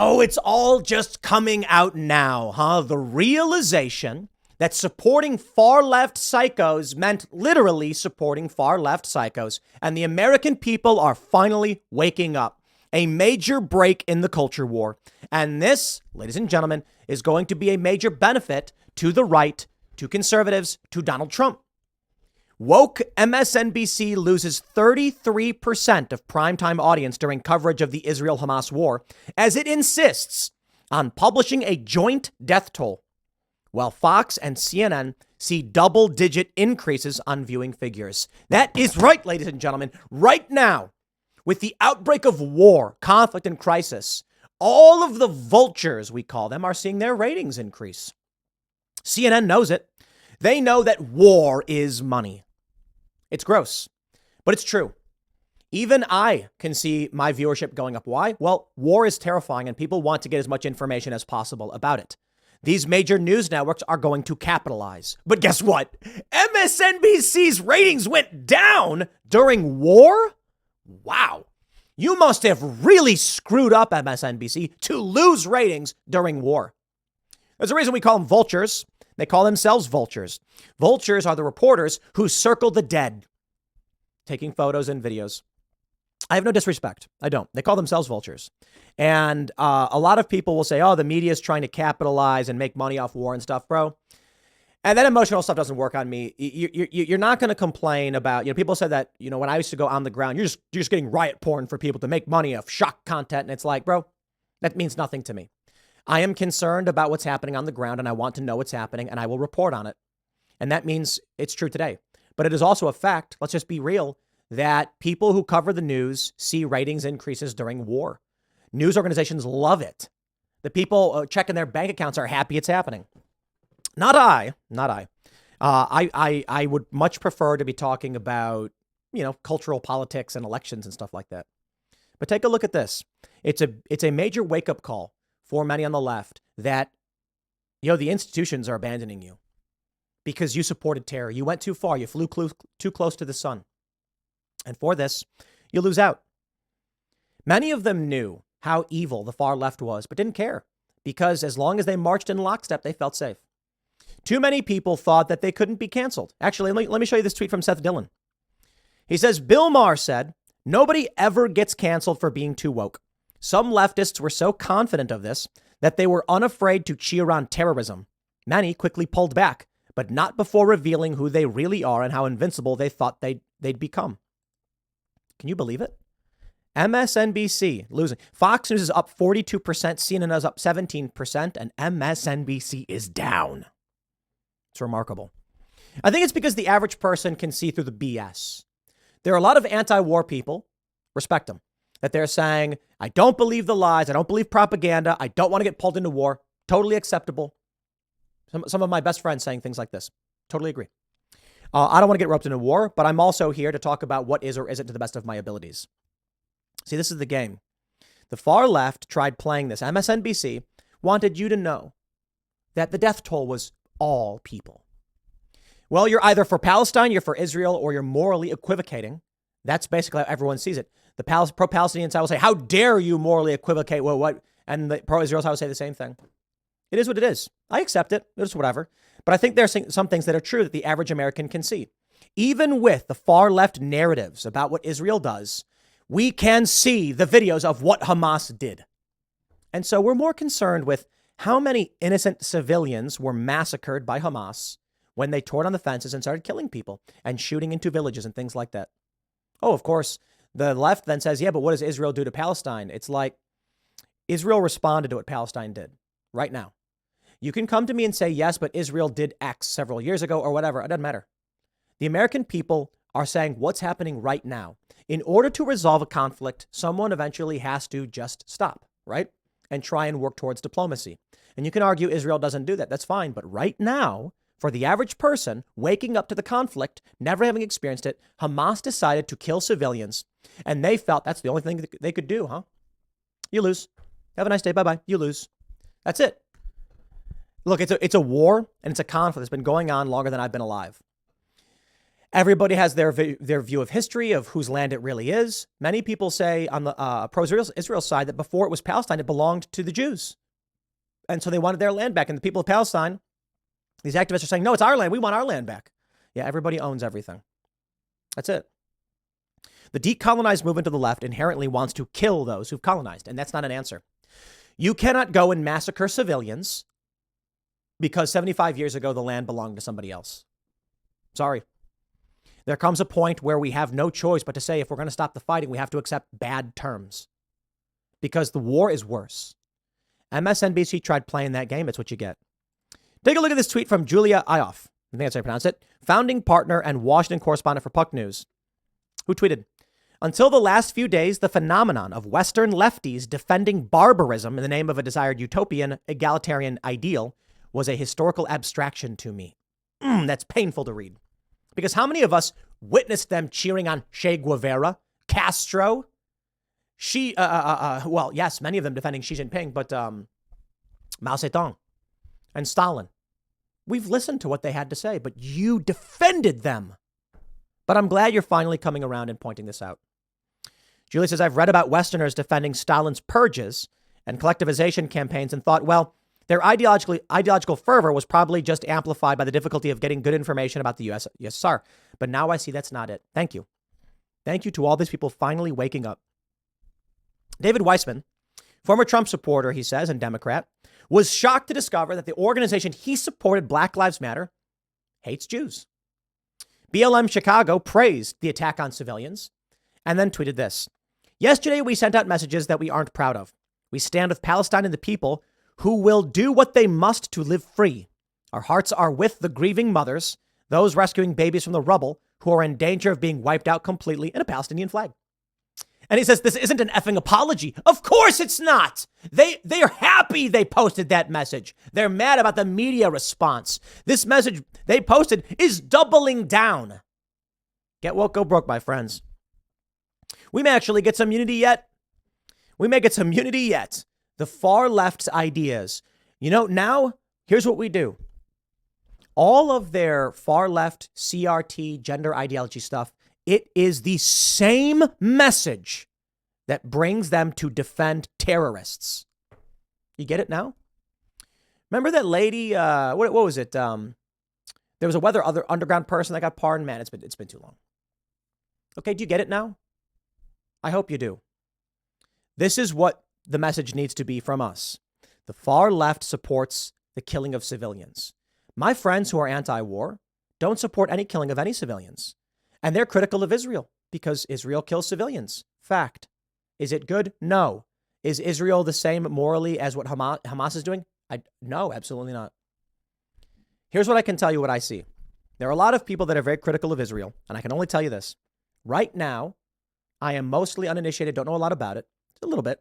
Oh, it's all just coming out now, huh? The realization that supporting far-left psychos meant literally supporting far-left psychos. And the American people are finally waking up. A major break in the culture war. And this, ladies and gentlemen, is going to be a major benefit to the right, to conservatives, to Donald Trump. Woke MSNBC loses 33% of primetime audience during coverage of the Israel-Hamas war as it insists on publishing a joint death toll, while Fox and CNN see double-digit increases on viewing figures. That is right, ladies and gentlemen. Right now, with the outbreak of war, conflict, and crisis, all of the vultures, we call them, are seeing their ratings increase. CNN knows it. They know that war is money. It's gross, but it's true. Even I can see my viewership going up. Why? Well, war is terrifying and people want to get as much information as possible about it. These major news networks are going to capitalize. But guess what? MSNBC's ratings went down during war? Wow. You must have really screwed up MSNBC to lose ratings during war. There's a reason we call them vultures. They call themselves vultures. Vultures are the reporters who circle the dead, taking photos and videos. I have no disrespect. I don't. They call themselves vultures. And a lot of people will say, oh, the media is trying to capitalize and make money off war and stuff, bro. And that emotional stuff doesn't work on me. You're not going to complain about, people said that, when I used to go on the ground, you're just getting riot porn for people to make money off shock content. And it's like, bro, that means nothing to me. I am concerned about what's happening on the ground and I want to know what's happening and I will report on it. And that means it's true today. But it is also a fact, let's just be real, that people who cover the news see ratings increases during war. News organizations love it. The people checking their bank accounts are happy it's happening. Not I. I would much prefer to be talking about, cultural politics and elections and stuff like that. But take a look at this. It's a major wake-up call for many on the left that, the institutions are abandoning you because you supported terror. You went too far. You flew too close to the sun. And for this, you lose out. Many of them knew how evil the far left was, but didn't care because as long as they marched in lockstep, they felt safe. Too many people thought that they couldn't be canceled. Actually, let me show you this tweet from Seth Dillon. He says, Bill Maher said, nobody ever gets canceled for being too woke. Some leftists were so confident of this that they were unafraid to cheer on terrorism. Many quickly pulled back, but not before revealing who they really are and how invincible they thought they'd become. Can you believe it? MSNBC losing. Fox News is up 42%, CNN is up 17%, and MSNBC is down. It's remarkable. I think it's because the average person can see through the BS. There are a lot of anti-war people, respect them, that they're saying, I don't believe the lies. I don't believe propaganda. I don't want to get pulled into war. Totally acceptable. Some of my best friends saying things like this. Totally agree. I don't want to get roped into war, but I'm also here to talk about what is or isn't to the best of my abilities. See, this is the game. The far left tried playing this. MSNBC wanted you to know that the death toll was all people. Well, you're either for Palestine, you're for Israel, or you're morally equivocating. That's basically how everyone sees it. The pro-Palestinian side will say, how dare you morally equivocate? Well, what? And the pro-Israel side will say the same thing. It is what it is. I accept it. It's whatever. But I think there's some things that are true that the average American can see. Even with the far left narratives about what Israel does, we can see the videos of what Hamas did. And so we're more concerned with how many innocent civilians were massacred by Hamas when they tore down the fences and started killing people and shooting into villages and things like that. Oh, of course, the left then says, yeah, but what does Israel do to Palestine? It's like Israel responded to what Palestine did right now. You can come to me and say, yes, but Israel did X several years ago or whatever. It doesn't matter. The American people are saying what's happening right now. In order to resolve a conflict, someone eventually has to just stop, right? And try and work towards diplomacy. And you can argue Israel doesn't do that. That's fine. But right now, for the average person waking up to the conflict, never having experienced it, Hamas decided to kill civilians. And they felt that's the only thing they could do, huh? You lose. Have a nice day. Bye-bye. You lose. That's it. Look, it's a war and it's a conflict that's been going on longer than I've been alive. Everybody has their view of history, of whose land it really is. Many people say on the pro-Israel side that before it was Palestine, it belonged to the Jews. And so they wanted their land back. And the people of Palestine, these activists are saying, no, it's our land. We want our land back. Yeah, everybody owns everything. That's it. The decolonized movement to the left inherently wants to kill those who've colonized. And that's not an answer. You cannot go and massacre civilians because 75 years ago, the land belonged to somebody else. Sorry. There comes a point where we have no choice but to say, if we're going to stop the fighting, we have to accept bad terms because the war is worse. MSNBC tried playing that game. It's what you get. Take a look at this tweet from Julia Ioff. I think that's how I pronounce it. Founding partner and Washington correspondent for Puck News, who tweeted, until the last few days, the phenomenon of Western lefties defending barbarism in the name of a desired utopian egalitarian ideal was a historical abstraction to me. That's painful to read. Because how many of us witnessed them cheering on Che Guevara, Castro? Well, yes, many of them defending Xi Jinping, but Mao Zedong and Stalin. We've listened to what they had to say, but you defended them. But I'm glad you're finally coming around and pointing this out. Julie says, I've read about Westerners defending Stalin's purges and collectivization campaigns and thought, well, their ideological fervor was probably just amplified by the difficulty of getting good information about the USSR. But now I see that's not it. Thank you. Thank you to all these people finally waking up. David Weissman, former Trump supporter, he says, and Democrat, was shocked to discover that the organization he supported, Black Lives Matter, hates Jews. BLM Chicago praised the attack on civilians and then tweeted this. Yesterday, we sent out messages that we aren't proud of. We stand with Palestine and the people who will do what they must to live free. Our hearts are with the grieving mothers, those rescuing babies from the rubble who are in danger of being wiped out completely in a Palestinian flag. And he says, this isn't an effing apology. Of course it's not. They are happy they posted that message. They're mad about the media response. This message they posted is doubling down. Get woke, go broke, my friends. We may actually get some unity yet. The far left's ideas. You know, now, here's what we do. All of their far left CRT gender ideology stuff, it is the same message that brings them to defend terrorists. You get it now? Remember that lady, what was it? There was a other underground person that got pardoned. Man, it's been too long. Okay, do you get it now? I hope you do. This is what the message needs to be from us. The far left supports the killing of civilians. My friends who are anti-war don't support any killing of any civilians. And they're critical of Israel because Israel kills civilians. Fact. Is it good? No. Is Israel the same morally as what Hamas is doing? No, absolutely not. Here's what I can tell you what I see. There are a lot of people that are very critical of Israel. And I can only tell you this. Right now, I am mostly uninitiated, don't know a lot about it. A little bit.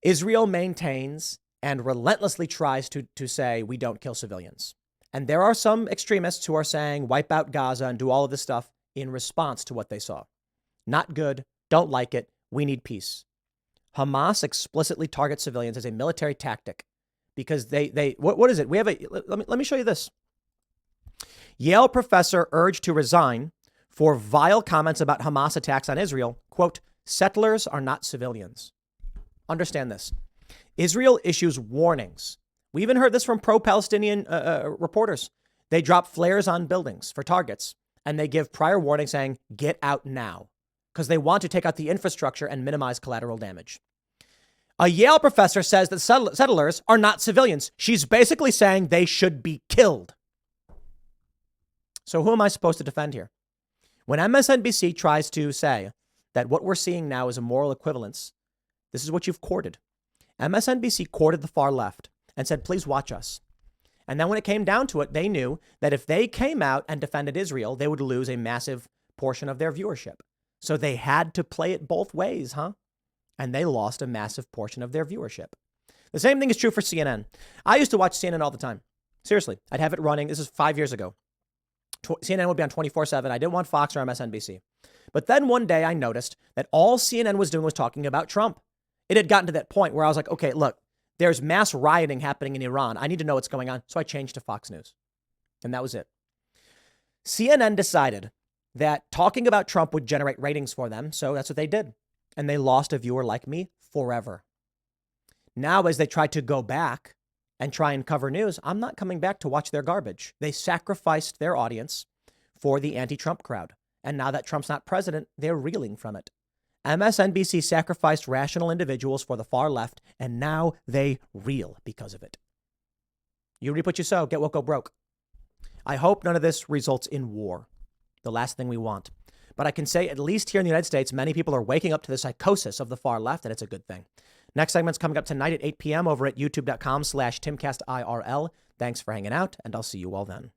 Israel maintains and relentlessly tries to say we don't kill civilians. And there are some extremists who are saying wipe out Gaza and do all of this stuff in response to what they saw. Not good. Don't like it. We need peace. Hamas explicitly targets civilians as a military tactic because what is it? We have let me show you this. Yale professor urged to resign for vile comments about Hamas attacks on Israel. Quote, settlers are not civilians. Understand this. Israel issues warnings. We even heard this from pro-Palestinian reporters. They drop flares on buildings for targets, and they give prior warning saying, get out now, because they want to take out the infrastructure and minimize collateral damage. A Yale professor says that settlers are not civilians. She's basically saying they should be killed. So who am I supposed to defend here? When MSNBC tries to say that what we're seeing now is a moral equivalence, this is what you've courted. MSNBC courted the far left and said, please watch us. And then when it came down to it, they knew that if they came out and defended Israel, they would lose a massive portion of their viewership. So they had to play it both ways, huh? And they lost a massive portion of their viewership. The same thing is true for CNN. I used to watch CNN all the time. Seriously, I'd have it running. This is 5 years ago. CNN would be on 24/7. I didn't want Fox or MSNBC. But then one day I noticed that all CNN was doing was talking about Trump. It had gotten to that point where I was like, okay, look, there's mass rioting happening in Iran. I need to know what's going on. So I changed to Fox News. And that was it. CNN decided that talking about Trump would generate ratings for them, so that's what they did. And they lost a viewer like me forever. Now, as they try to go back and try and cover news, I'm not coming back to watch their garbage. They sacrificed their audience for the anti-Trump crowd. And now that Trump's not president, they're reeling from it. MSNBC sacrificed rational individuals for the far left, and now they reel because of it. You reap what you sow. Get woke, go broke. I hope none of this results in war, the last thing we want. But I can say, at least here in the United States, many people are waking up to the psychosis of the far left, and it's a good thing. Next segment's coming up tonight at 8 p.m. over at youtube.com/TimcastIRL. Thanks for hanging out, and I'll see you all then.